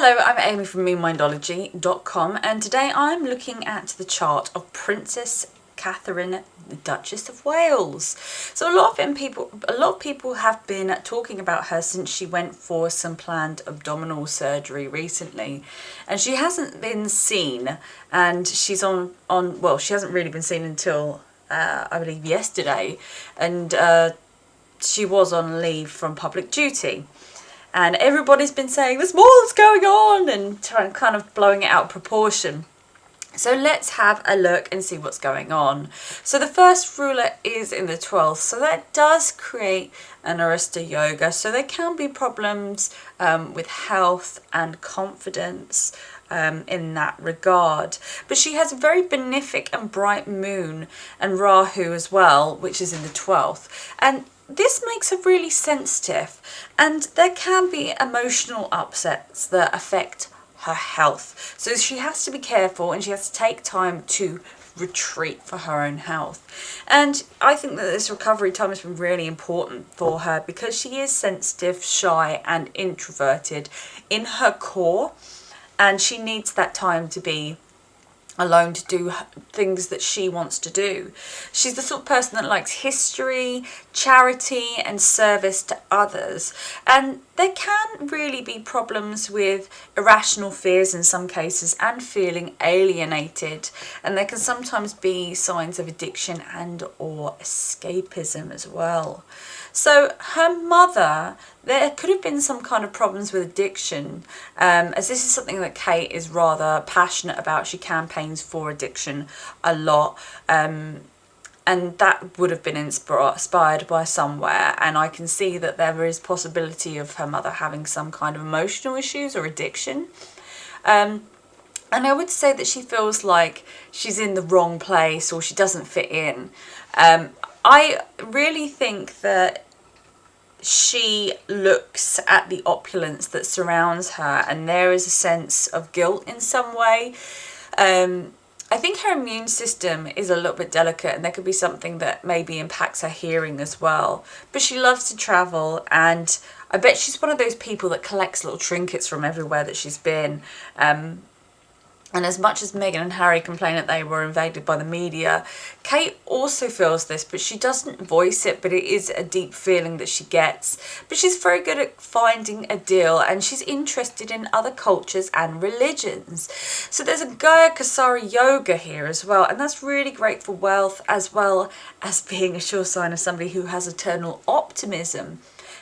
Hello, I'm Amy from MoonMindology.com, and today I'm looking at the chart of Princess Catherine, the Duchess of Wales. So a lot of people have been talking about her since she went for some planned abdominal surgery recently, and she hasn't been seen, and she's well, she hasn't really been seen until I believe yesterday, and she was on leave from public duty. And everybody's been saying there's more that's going on and kind of blowing it out of proportion. So let's have a look and see what's going on. So the first ruler is in the 12th, so that does create an Arista yoga. So there can be problems with health and confidence in that regard. But she has a very benefic and bright moon and Rahu as well, which is in the 12th. And this makes her really sensitive, and there can be emotional upsets that affect her health. So she has to be careful, and she has to take time to retreat for her own health. And I think that this recovery time has been really important for her because she is sensitive, shy and introverted in her core, and she needs that time to be alone to do things that she wants to do. She's the sort of person that likes history, charity and service to others. And there can really be problems with irrational fears in some cases and feeling alienated. And there can sometimes be signs of addiction and or escapism as well. So her mother, there could have been some kind of problems with addiction, as this is something that Kate is rather passionate about. She campaigns for addiction a lot, and that would have been inspired by somewhere. And I can see that there is possibility of her mother having some kind of emotional issues or addiction. And I would say that she feels like she's in the wrong place or she doesn't fit in. I really think that she looks at the opulence that surrounds her and there is a sense of guilt in some way. I think her immune system is a little bit delicate and there could be something that maybe impacts her hearing as well. But she loves to travel, and I bet she's one of those people that collects little trinkets from everywhere that she's been. And as much as Meghan and Harry complain that they were invaded by the media, Kate also feels this, but she doesn't voice it, but it is a deep feeling that she gets. But she's very good at finding a deal, and she's interested in other cultures and religions. So there's a Gaia Kasari yoga here as well, and that's really great for wealth as well as being a sure sign of somebody who has eternal optimism.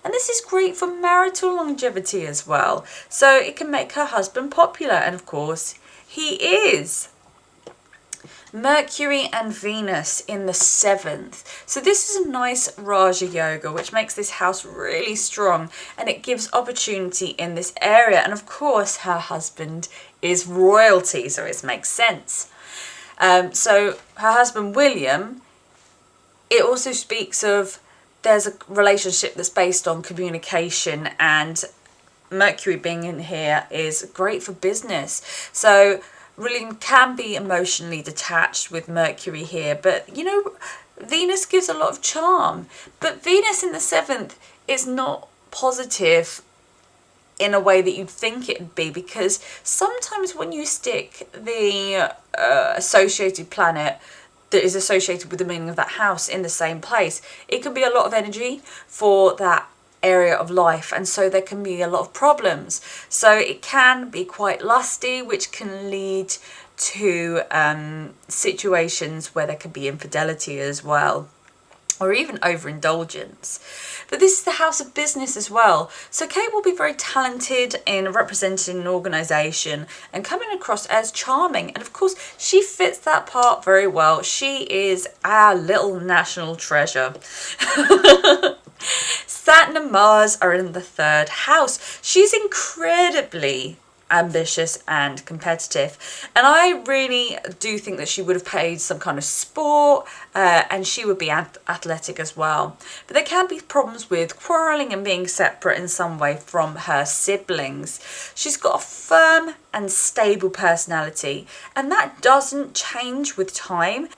And this is great for marital longevity as well. So it can make her husband popular, and of course, he is. Mercury and Venus in the 7th. So this is a nice Raja yoga, which makes this house really strong, and it gives opportunity in this area. And of course, her husband is royalty, so it makes sense. So her husband, William, it also speaks of there's a relationship that's based on communication, and Mercury being in here is great for business. So William can be emotionally detached with Mercury here, but you know, Venus gives a lot of charm. But Venus in the 7th is not positive in a way that you'd think it would be, because sometimes when you stick the associated planet that is associated with the meaning of that house in the same place, it can be a lot of energy for that area of life, and so there can be a lot of problems. So it can be quite lusty, which can lead to situations where there can be infidelity as well, or even overindulgence. But this is the house of business as well. So Kate will be very talented in representing an organisation and coming across as charming. And of course, she fits that part very well. She is our little national treasure. Saturn and Mars are in the 3rd house. She's incredibly ambitious and competitive, and I really do think that she would have played some kind of sport, and she would be athletic as well. But there can be problems with quarrelling and being separate in some way from her siblings. She's got a firm and stable personality, and that doesn't change with time.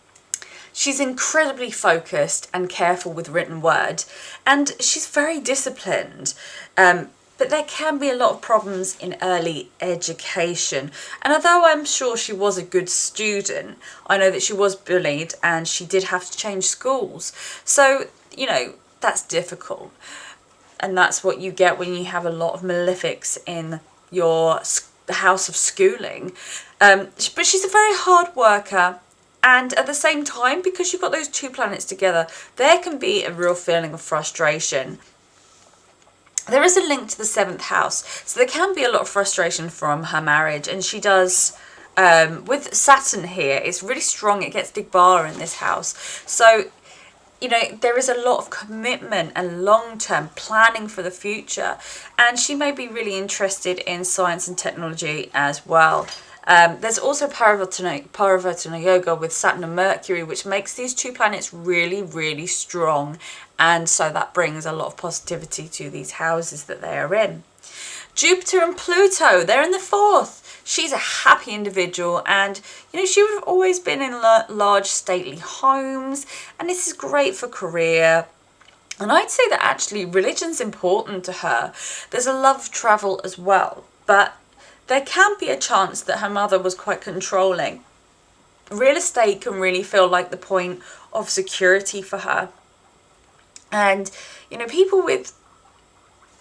She's incredibly focused and careful with written word, and she's very disciplined. But there can be a lot of problems in early education. And although I'm sure she was a good student, I know that she was bullied and she did have to change schools. So, that's difficult. And that's what you get when you have a lot of malefics in your house of schooling. But she's a very hard worker. And at the same time, because you've got those two planets together, there can be a real feeling of frustration. There is a link to the 7th house, so there can be a lot of frustration from her marriage, and she does, with Saturn here, it's really strong, it gets Digbara in this house, so, there is a lot of commitment and long-term planning for the future, and she may be really interested in science and technology as well. There's also Parivartana Yoga with Saturn and Mercury, which makes these two planets really, really strong. And so that brings a lot of positivity to these houses that they are in. Jupiter and Pluto, they're in the 4th. She's a happy individual, and she would have always been in large stately homes, and this is great for career. And I'd say that actually religion's important to her. There's a love of travel as well, but there can be a chance that her mother was quite controlling. Real estate can really feel like the point of security for her. And, people with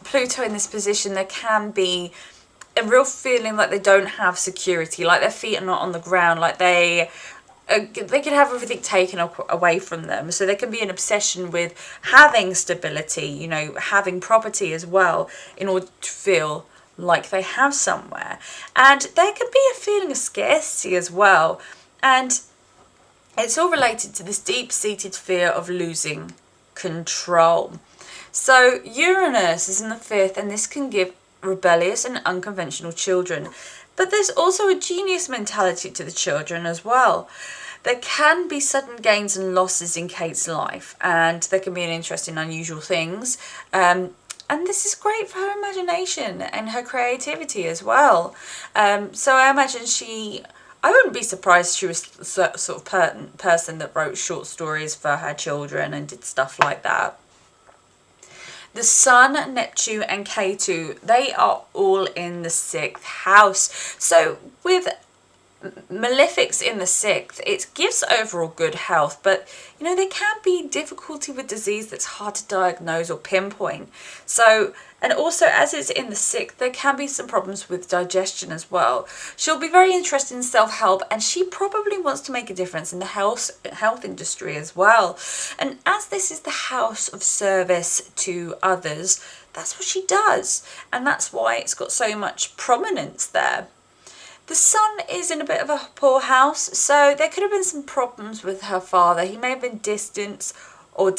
Pluto in this position, there can be a real feeling like they don't have security, like their feet are not on the ground, like they could have everything taken away from them. So there can be an obsession with having stability, having property as well, in order to feel like they have somewhere. And there can be a feeling of scarcity as well. And it's all related to this deep-seated fear of losing control. So Uranus is in the 5th, and this can give rebellious and unconventional children. But there's also a genius mentality to the children as well. There can be sudden gains and losses in Kate's life, and there can be an interest in unusual things. And this is great for her imagination and her creativity as well. So I imagine I wouldn't be surprised if she was the sort of person that wrote short stories for her children and did stuff like that. The Sun, Neptune and Ketu, they are all in the 6th house. So with malefics in the 6th, it gives overall good health, but there can be difficulty with disease that's hard to diagnose or pinpoint. So, and also as it's in the 6th, there can be some problems with digestion as well. She'll be very interested in self-help, and she probably wants to make a difference in the health industry as well. And as this is the house of service to others, that's what she does, and that's why it's got so much prominence there. The Sun is in a bit of a poor house, so there could have been some problems with her father. He may have been distant or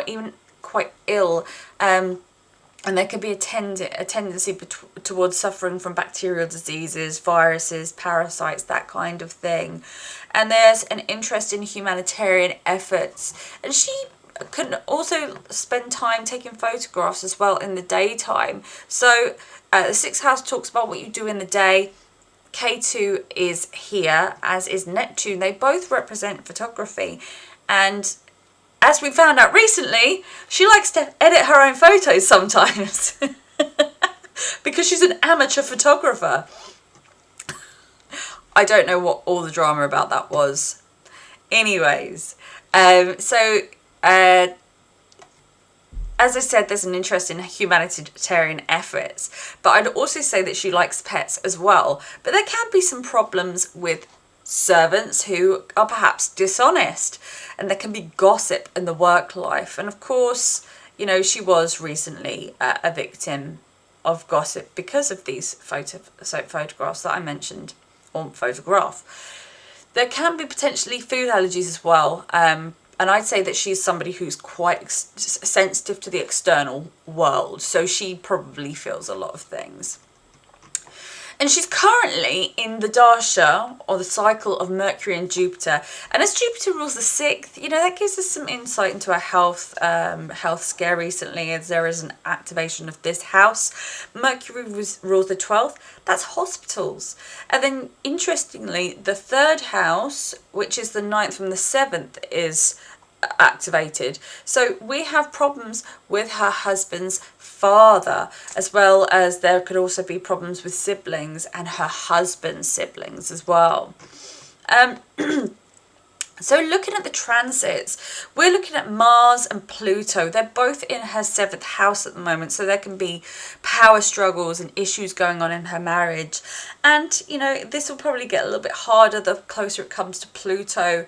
even quite ill, and there could be a tendency towards suffering from bacterial diseases, viruses, parasites, that kind of thing. And there's an interest in humanitarian efforts, and she can also spend time taking photographs as well in the daytime. So the 6th house talks about what you do in the day. K2 is here, as is Neptune. They both represent photography, and as we found out recently, she likes to edit her own photos sometimes because she's an amateur photographer. I don't know what all the drama about that was. Anyways, as I said, there's an interest in humanitarian efforts, but I'd also say that she likes pets as well. But there can be some problems with servants who are perhaps dishonest, and there can be gossip in the work life. And of course, she was recently a victim of gossip because of these photographs that I mentioned, or photograph. There can be potentially food allergies as well. And I'd say that she's somebody who's quite sensitive to the external world. So she probably feels a lot of things. And she's currently in the dasha, or the cycle of Mercury and Jupiter. And as Jupiter rules the 6th, that gives us some insight into her health scare recently, as there is an activation of this house. Mercury rules the 12th. That's hospitals. And then, interestingly, the 3rd house, which is the 9th from the 7th, is activated. So we have problems with her husband's father, as well as there could also be problems with siblings and her husband's siblings as well. So looking at the transits, we're looking at Mars and Pluto. They're both in her 7th house at the moment, so there can be power struggles and issues going on in her marriage. And, you know, this will probably get a little bit harder the closer it comes to Pluto,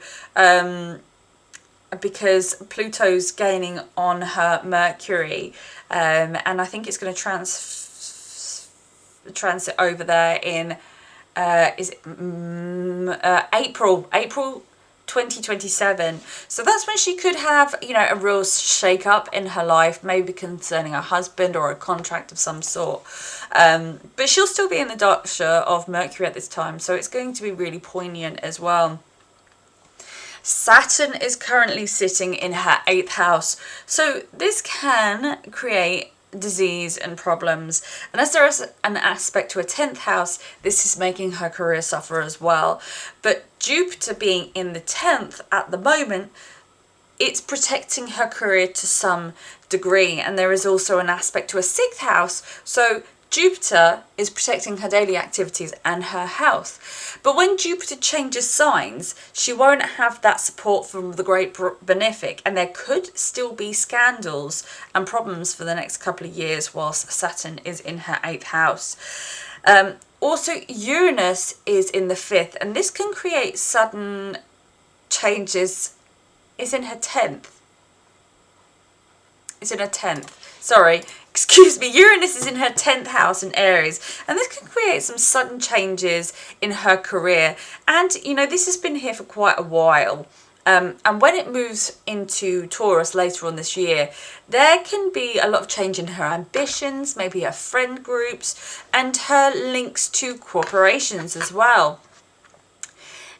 because Pluto's gaining on her Mercury, and I think it's going to transit over there in April 2027. So that's when she could have, you know, a real shake up in her life, maybe concerning her husband or a contract of some sort. But she'll still be in the dasha of Mercury at this time, so it's going to be really poignant as well. Saturn is currently sitting in her 8th house, so this can create disease and problems, and as there is an aspect to a 10th house, this is making her career suffer as well. But Jupiter being in the 10th at the moment, it's protecting her career to some degree, and there is also an aspect to a 6th house, so Jupiter is protecting her daily activities and her health. But when Jupiter changes signs, she won't have that support from the great benefic, and there could still be scandals and problems for the next couple of years whilst Saturn is in her 8th house. Also, Uranus is in the 5th, and this can create sudden changes. It's in her 10th. It's in her 10th. Sorry. Excuse me, Uranus is in her 10th house in Aries, and this can create some sudden changes in her career. And, you know, this has been here for quite a while. And when it moves into Taurus later on this year, there can be a lot of change in her ambitions, maybe her friend groups, and her links to corporations as well.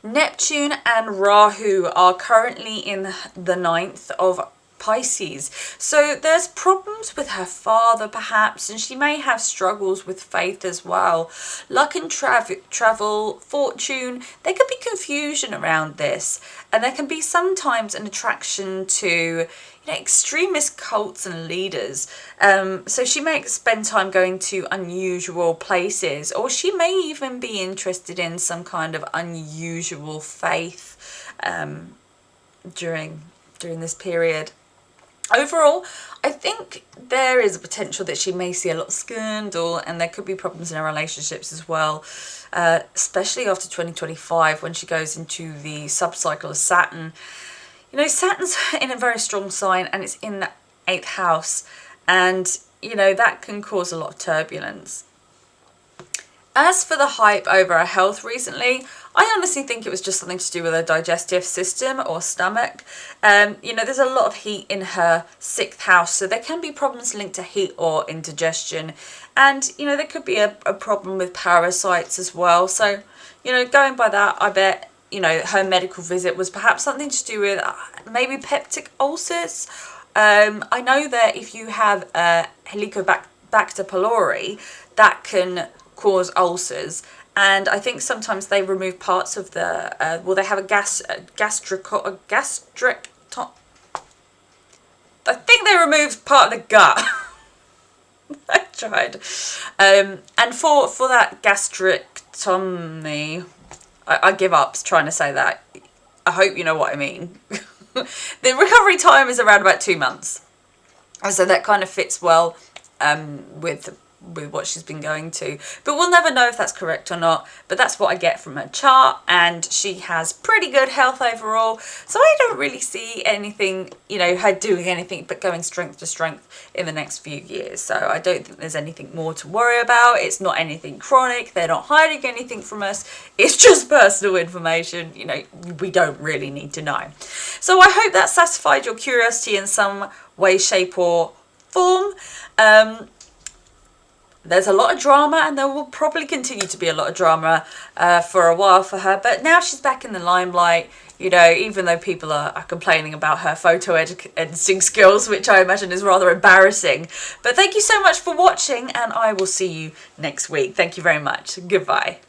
Neptune and Rahu are currently in the 9th of Pisces, so there's problems with her father perhaps, and she may have struggles with faith as well. Luck and travel, fortune, there could be confusion around this, and there can be sometimes an attraction to, you know, extremist cults and leaders. So she may spend time going to unusual places, or she may even be interested in some kind of unusual faith during this period. Overall, I think there is a potential that she may see a lot of scandal, and there could be problems in her relationships as well, especially after 2025 when she goes into the subcycle of Saturn. You know, Saturn's in a very strong sign, and it's in the 8th house, and, you know, that can cause a lot of turbulence. As for the hype over her health recently, I honestly think it was just something to do with her digestive system or stomach. You know, there's a lot of heat in her 6th house, so there can be problems linked to heat or indigestion. And, you know, there could be a problem with parasites as well. So, you know, going by that, I bet, you know, her medical visit was perhaps something to do with maybe peptic ulcers. I know that if you have Helicobacter pylori, that can cause ulcers, and I think sometimes they remove parts of the they have a gastric I think they removed part of the gut. I tried, and for that gastrectomy, I give up trying to say that. I hope you know what I mean. The recovery time is around about 2 months, and so that kind of fits well with what she's been going to, but we'll never know if that's correct or not. But that's what I get from her chart, and she has pretty good health overall, so I don't really see anything, you know, her doing anything but going strength to strength in the next few years. So I don't think there's anything more to worry about. It's not anything chronic, they're not hiding anything from us, it's just personal information, you know, we don't really need to know. So I hope that satisfied your curiosity in some way, shape or form. There's a lot of drama, and there will probably continue to be a lot of drama for a while for her. But now she's back in the limelight, you know, even though people are complaining about her photo editing skills, which I imagine is rather embarrassing. But thank you so much for watching, and I will see you next week. Thank you very much. Goodbye.